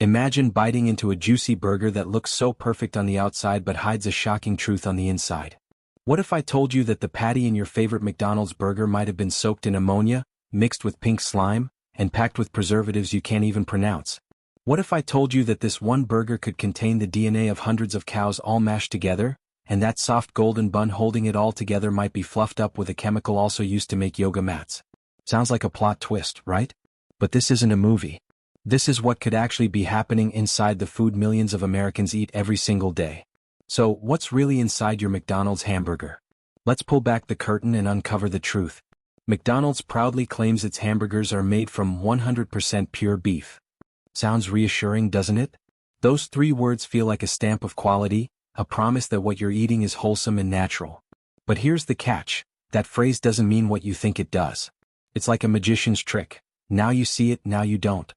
Imagine biting into a juicy burger that looks so perfect on the outside but hides a shocking truth on the inside. What if I told you that the patty in your favorite McDonald's burger might have been soaked in ammonia, mixed with pink slime, and packed with preservatives you can't even pronounce? What if I told you that this one burger could contain the DNA of hundreds of cows all mashed together, and that soft golden bun holding it all together might be fluffed up with a chemical also used to make yoga mats? Sounds like a plot twist, right? But this isn't a movie. This is what could actually be happening inside the food millions of Americans eat every single day. So, what's really inside your McDonald's hamburger? Let's pull back the curtain and uncover the truth. McDonald's proudly claims its hamburgers are made from 100% pure beef. Sounds reassuring, doesn't it? Those three words feel like a stamp of quality, a promise that what you're eating is wholesome and natural. But here's the catch: that phrase doesn't mean what you think it does. It's like a magician's trick. Now you see it, now you don't.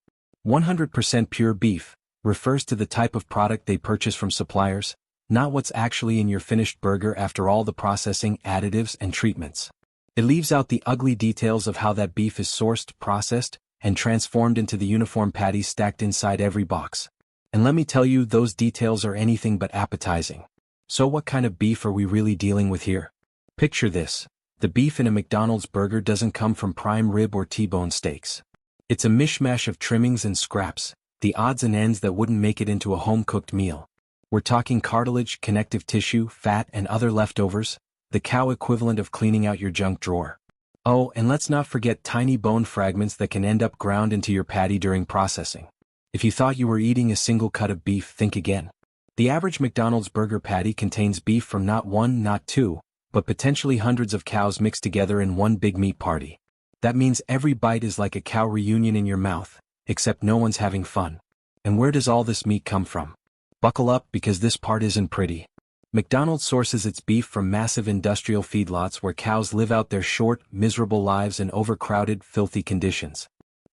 100% pure beef refers to the type of product they purchase from suppliers, not what's actually in your finished burger after all the processing, additives, and treatments. It leaves out the ugly details of how that beef is sourced, processed, and transformed into the uniform patties stacked inside every box. And let me tell you, those details are anything but appetizing. So what kind of beef are we really dealing with here? Picture this: the beef in a McDonald's burger doesn't come from prime rib or T-bone steaks. It's a mishmash of trimmings and scraps, the odds and ends that wouldn't make it into a home-cooked meal. We're talking cartilage, connective tissue, fat, and other leftovers, the cow equivalent of cleaning out your junk drawer. Oh, and let's not forget tiny bone fragments that can end up ground into your patty during processing. If you thought you were eating a single cut of beef, think again. The average McDonald's burger patty contains beef from not one, not two, but potentially hundreds of cows mixed together in one big meat party. That means every bite is like a cow reunion in your mouth, except no one's having fun. And where does all this meat come from? Buckle up, because this part isn't pretty. McDonald's sources its beef from massive industrial feedlots where cows live out their short, miserable lives in overcrowded, filthy conditions.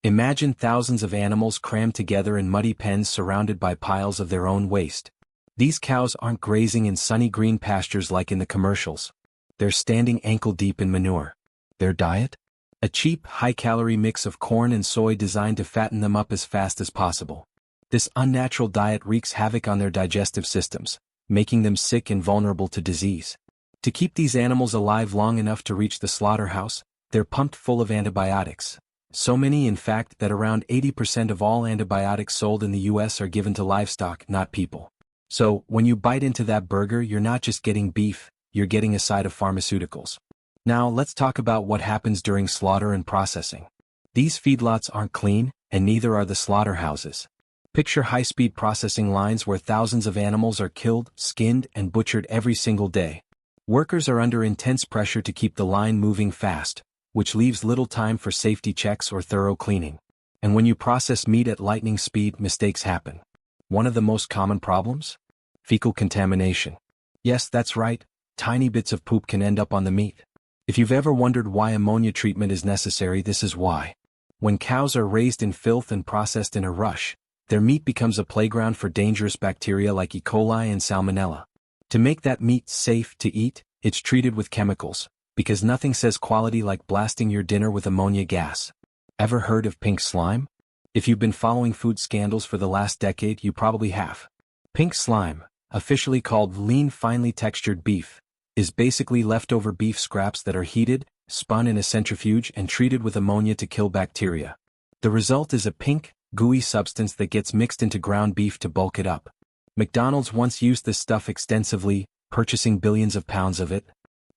Imagine thousands of animals crammed together in muddy pens surrounded by piles of their own waste. These cows aren't grazing in sunny green pastures like in the commercials. They're standing ankle-deep in manure. Their diet? A cheap, high-calorie mix of corn and soy designed to fatten them up as fast as possible. This unnatural diet wreaks havoc on their digestive systems, making them sick and vulnerable to disease. To keep these animals alive long enough to reach the slaughterhouse, they're pumped full of antibiotics. So many, in fact, that around 80% of all antibiotics sold in the US are given to livestock, not people. So, when you bite into that burger, you're not just getting beef, you're getting a side of pharmaceuticals. Now, let's talk about what happens during slaughter and processing. These feedlots aren't clean, and neither are the slaughterhouses. Picture high-speed processing lines where thousands of animals are killed, skinned, and butchered every single day. Workers are under intense pressure to keep the line moving fast, which leaves little time for safety checks or thorough cleaning. And when you process meat at lightning speed, mistakes happen. One of the most common problems? Fecal contamination. Yes, that's right, tiny bits of poop can end up on the meat. If you've ever wondered why ammonia treatment is necessary, this is why. When cows are raised in filth and processed in a rush, their meat becomes a playground for dangerous bacteria like E. coli and Salmonella. To make that meat safe to eat, it's treated with chemicals, because nothing says quality like blasting your dinner with ammonia gas. Ever heard of pink slime? If you've been following food scandals for the last decade, you probably have. Pink slime, officially called lean finely textured beef, is basically leftover beef scraps that are heated, spun in a centrifuge and treated with ammonia to kill bacteria. The result is a pink, gooey substance that gets mixed into ground beef to bulk it up. McDonald's once used this stuff extensively, purchasing billions of pounds of it.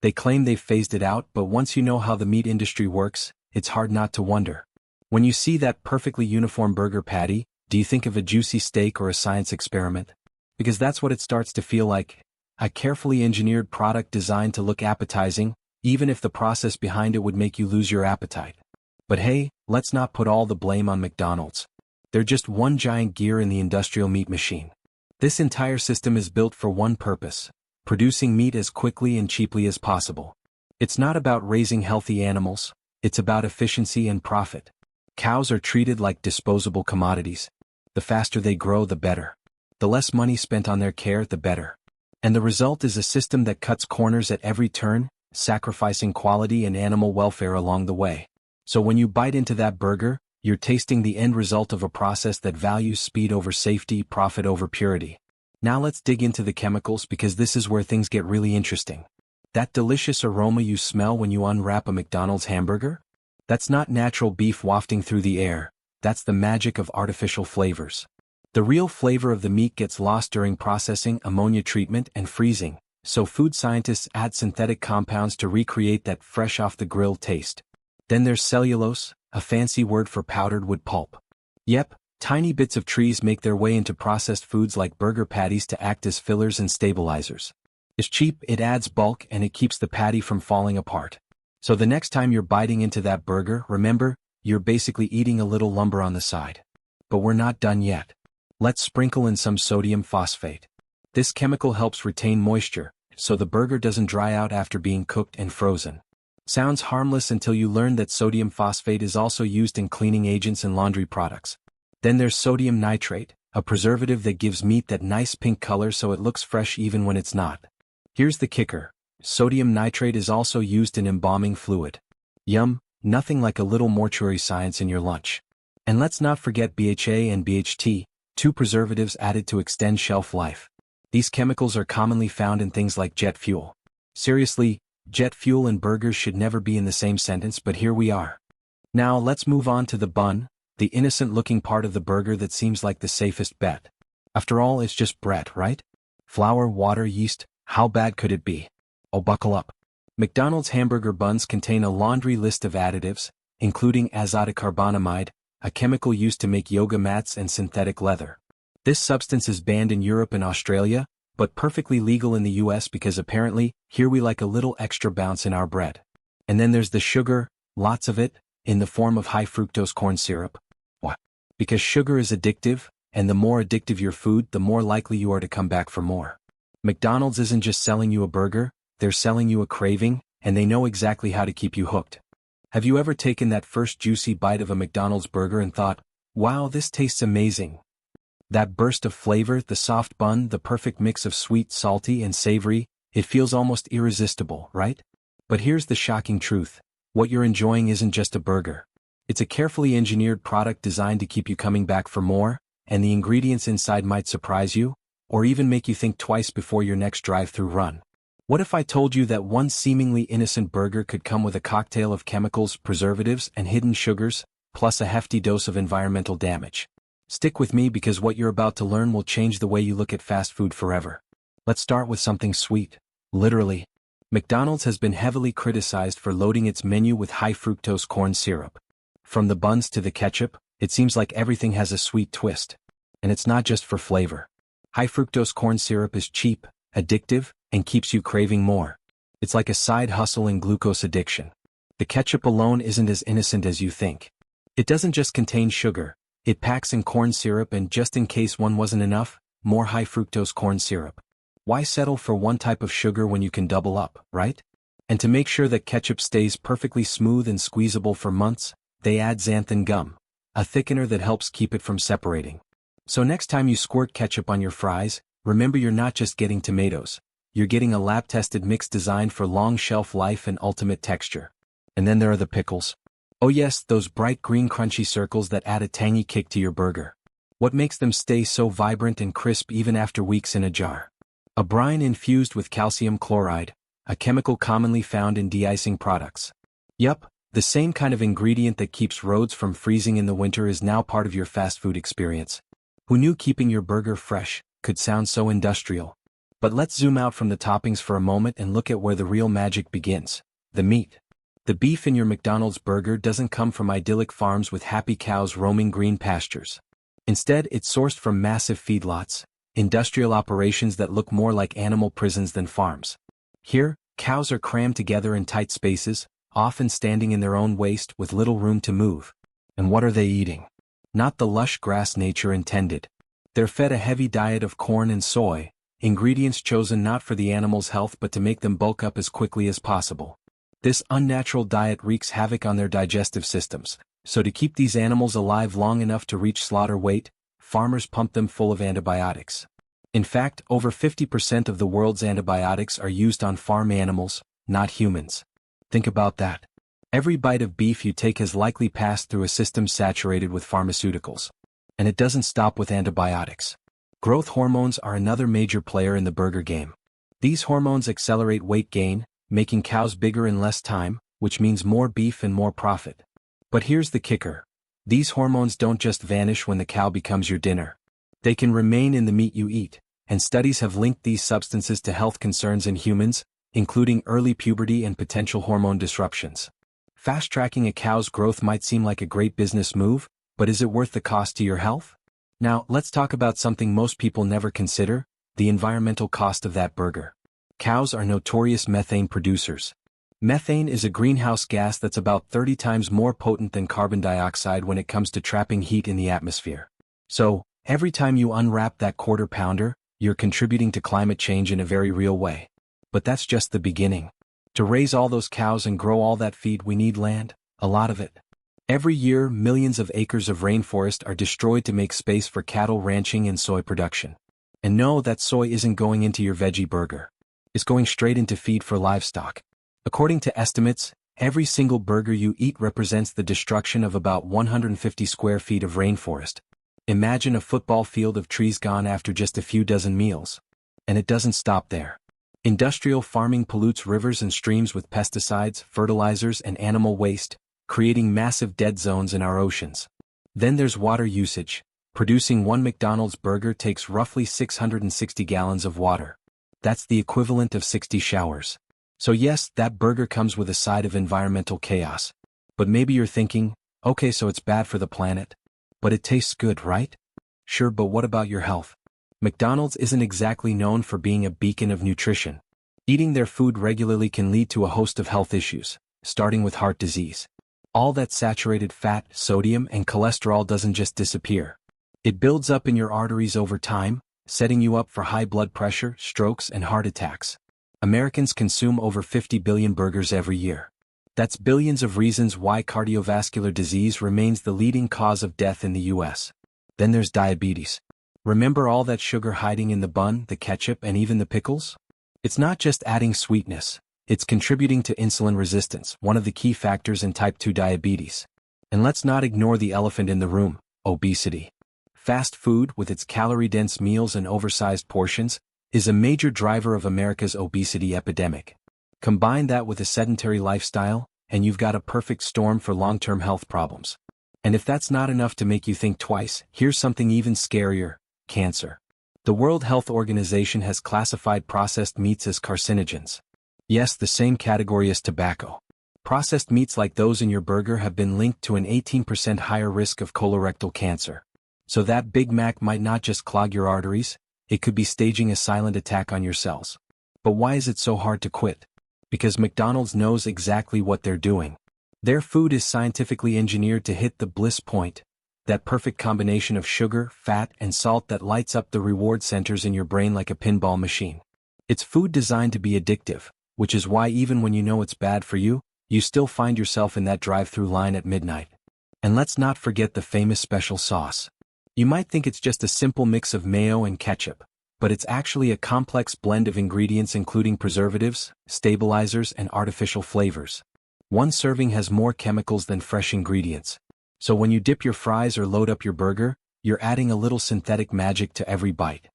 They claim they've phased it out, but once you know how the meat industry works, it's hard not to wonder. When you see that perfectly uniform burger patty, do you think of a juicy steak or a science experiment? Because that's what it starts to feel like. A carefully engineered product designed to look appetizing, even if the process behind it would make you lose your appetite. But hey, let's not put all the blame on McDonald's. They're just one giant gear in the industrial meat machine. This entire system is built for one purpose: producing meat as quickly and cheaply as possible. It's not about raising healthy animals, it's about efficiency and profit. Cows are treated like disposable commodities. The faster they grow, the better. The less money spent on their care, the better. And the result is a system that cuts corners at every turn, sacrificing quality and animal welfare along the way. So when you bite into that burger, You're tasting the end result of a process that values speed over safety, profit over purity. Now let's dig into the chemicals because this is where things get really interesting. That delicious aroma you smell when you unwrap a McDonald's hamburger? That's not natural beef wafting through the air, that's the magic of artificial flavors. The real flavor of the meat gets lost during processing, ammonia treatment, and freezing, so food scientists add synthetic compounds to recreate that fresh off the grill taste. Then there's cellulose, a fancy word for powdered wood pulp. Yep, tiny bits of trees make their way into processed foods like burger patties to act as fillers and stabilizers. It's cheap, it adds bulk, and it keeps the patty from falling apart. So the next time you're biting into that burger, remember, you're basically eating a little lumber on the side. But we're not done yet. Let's sprinkle in some sodium phosphate. This chemical helps retain moisture, so the burger doesn't dry out after being cooked and frozen. Sounds harmless until you learn that sodium phosphate is also used in cleaning agents and laundry products. Then there's sodium nitrate, a preservative that gives meat that nice pink color so it looks fresh even when it's not. Here's the kicker. Sodium nitrate is also used in embalming fluid. Yum, nothing like a little mortuary science in your lunch. And let's not forget BHA and BHT, two preservatives added to extend shelf life. These chemicals are commonly found in things like jet fuel. Seriously, jet fuel and burgers should never be in the same sentence, but here we are. Now let's move on to the bun, the innocent-looking part of the burger that seems like the safest bet. After all, it's just bread, right? Flour, water, yeast, how bad could it be? Oh, buckle up. McDonald's hamburger buns contain a laundry list of additives, including azotocarbonamide, a chemical used to make yoga mats and synthetic leather. This substance is banned in Europe and Australia, but perfectly legal in the US because apparently, here we like a little extra bounce in our bread. And then there's the sugar, lots of it, in the form of high fructose corn syrup. What? Because sugar is addictive, and the more addictive your food, the more likely you are to come back for more. McDonald's isn't just selling you a burger, they're selling you a craving, and they know exactly how to keep you hooked. Have you ever taken that first juicy bite of a McDonald's burger and thought, wow, this tastes amazing? That burst of flavor, the soft bun, the perfect mix of sweet, salty, and savory, it feels almost irresistible, right? But here's the shocking truth. What you're enjoying isn't just a burger. It's a carefully engineered product designed to keep you coming back for more, and the ingredients inside might surprise you, or even make you think twice before your next drive-thru run. What if I told you that one seemingly innocent burger could come with a cocktail of chemicals, preservatives, and hidden sugars, plus a hefty dose of environmental damage? Stick with me because what you're about to learn will change the way you look at fast food forever. Let's start with something sweet. Literally. McDonald's has been heavily criticized for loading its menu with high fructose corn syrup. From the buns to the ketchup, it seems like everything has a sweet twist. And it's not just for flavor. High fructose corn syrup is cheap, addictive, and keeps you craving more. It's like a side hustle in glucose addiction. The ketchup alone isn't as innocent as you think. It doesn't just contain sugar, it packs in corn syrup and just in case one wasn't enough, more high fructose corn syrup. Why settle for one type of sugar when you can double up, right? And to make sure that ketchup stays perfectly smooth and squeezable for months, they add xanthan gum, a thickener that helps keep it from separating. So next time you squirt ketchup on your fries, remember you're not just getting tomatoes. You're getting a lab-tested mix designed for long shelf life and ultimate texture. And then there are the pickles. Oh yes, those bright green crunchy circles that add a tangy kick to your burger. What makes them stay so vibrant and crisp even after weeks in a jar? A brine infused with calcium chloride, a chemical commonly found in de-icing products. Yup, the same kind of ingredient that keeps roads from freezing in the winter is now part of your fast food experience. Who knew keeping your burger fresh could sound so industrial? But let's zoom out from the toppings for a moment and look at where the real magic begins. The meat. The beef in your McDonald's burger doesn't come from idyllic farms with happy cows roaming green pastures. Instead, it's sourced from massive feedlots, industrial operations that look more like animal prisons than farms. Here, cows are crammed together in tight spaces, often standing in their own waste with little room to move. And what are they eating? Not the lush grass nature intended. They're fed a heavy diet of corn and soy, ingredients chosen not for the animal's health but to make them bulk up as quickly as possible. This unnatural diet wreaks havoc on their digestive systems, so to keep these animals alive long enough to reach slaughter weight, farmers pump them full of antibiotics. In fact, over 50% of the world's antibiotics are used on farm animals, not humans. Think about that. Every bite of beef you take has likely passed through a system saturated with pharmaceuticals. And it doesn't stop with antibiotics. Growth hormones are another major player in the burger game. These hormones accelerate weight gain, making cows bigger in less time, which means more beef and more profit. But here's the kicker. These hormones don't just vanish when the cow becomes your dinner. They can remain in the meat you eat, and studies have linked these substances to health concerns in humans, including early puberty and potential hormone disruptions. Fast-tracking a cow's growth might seem like a great business move, but is it worth the cost to your health? Now, let's talk about something most people never consider, the environmental cost of that burger. Cows are notorious methane producers. Methane is a greenhouse gas that's about 30 times more potent than carbon dioxide when it comes to trapping heat in the atmosphere. So, every time you unwrap that quarter pounder, you're contributing to climate change in a very real way. But that's just the beginning. To raise all those cows and grow all that feed, we need land, a lot of it. Every year, millions of acres of rainforest are destroyed to make space for cattle ranching and soy production. And no, that soy isn't going into your veggie burger. It's going straight into feed for livestock. According to estimates, every single burger you eat represents the destruction of about 150 square feet of rainforest. Imagine a football field of trees gone after just a few dozen meals. And it doesn't stop there. Industrial farming pollutes rivers and streams with pesticides, fertilizers, and animal waste, creating massive dead zones in our oceans. Then there's water usage. Producing one McDonald's burger takes roughly 660 gallons of water. That's the equivalent of 60 showers. So yes, that burger comes with a side of environmental chaos. But maybe you're thinking, okay, so it's bad for the planet. But it tastes good, right? Sure, but what about your health? McDonald's isn't exactly known for being a beacon of nutrition. Eating their food regularly can lead to a host of health issues, starting with heart disease. All that saturated fat, sodium, and cholesterol doesn't just disappear. It builds up in your arteries over time, setting you up for high blood pressure, strokes, and heart attacks. Americans consume over 50 billion burgers every year. That's billions of reasons why cardiovascular disease remains the leading cause of death in the US. Then there's diabetes. Remember all that sugar hiding in the bun, the ketchup, and even the pickles? It's not just adding sweetness, it's contributing to insulin resistance, one of the key factors in type 2 diabetes. And let's not ignore the elephant in the room, obesity. Fast food, with its calorie-dense meals and oversized portions, is a major driver of America's obesity epidemic. Combine that with a sedentary lifestyle, and you've got a perfect storm for long-term health problems. And if that's not enough to make you think twice, here's something even scarier: cancer. The World Health Organization has classified processed meats as carcinogens. Yes, the same category as tobacco. Processed meats like those in your burger have been linked to an 18% higher risk of colorectal cancer. So that Big Mac might not just clog your arteries, it could be staging a silent attack on your cells. But why is it so hard to quit? Because McDonald's knows exactly what they're doing. Their food is scientifically engineered to hit the bliss point, that perfect combination of sugar, fat, and salt that lights up the reward centers in your brain like a pinball machine. It's food designed to be addictive, which is why even when you know it's bad for you, you still find yourself in that drive-thru line at midnight. And let's not forget the famous special sauce. You might think it's just a simple mix of mayo and ketchup, but it's actually a complex blend of ingredients including preservatives, stabilizers, and artificial flavors. One serving has more chemicals than fresh ingredients. So when you dip your fries or load up your burger, you're adding a little synthetic magic to every bite.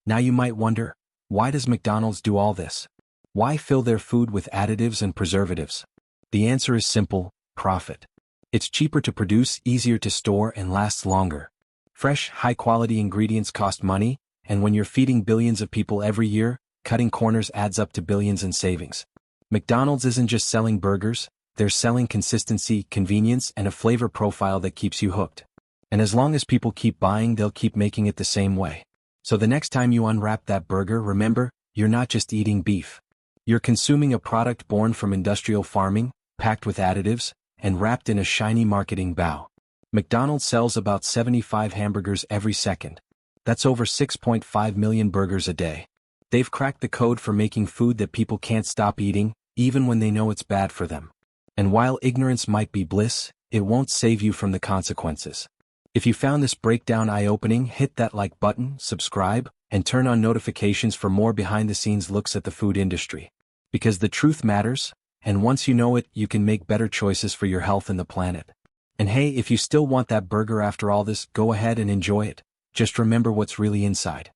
Now you might wonder, why does McDonald's do all this? Why fill their food with additives and preservatives? The answer is simple: profit. It's cheaper to produce, easier to store, and lasts longer. Fresh, high-quality ingredients cost money, and when you're feeding billions of people every year, cutting corners adds up to billions in savings. McDonald's isn't just selling burgers, they're selling consistency, convenience, and a flavor profile that keeps you hooked. And as long as people keep buying, they'll keep making it the same way. So the next time you unwrap that burger, remember, you're not just eating beef. You're consuming a product born from industrial farming, packed with additives, and wrapped in a shiny marketing bow. McDonald's sells about 75 hamburgers every second. That's over 6.5 million burgers a day. They've cracked the code for making food that people can't stop eating, even when they know it's bad for them. And while ignorance might be bliss, it won't save you from the consequences. If you found this breakdown eye-opening, hit that like button, subscribe, and turn on notifications for more behind-the-scenes looks at the food industry. Because the truth matters, And once you know it, you can make better choices for your health and the planet. And hey, if you still want that burger after all this, go ahead and enjoy it. Just remember what's really inside.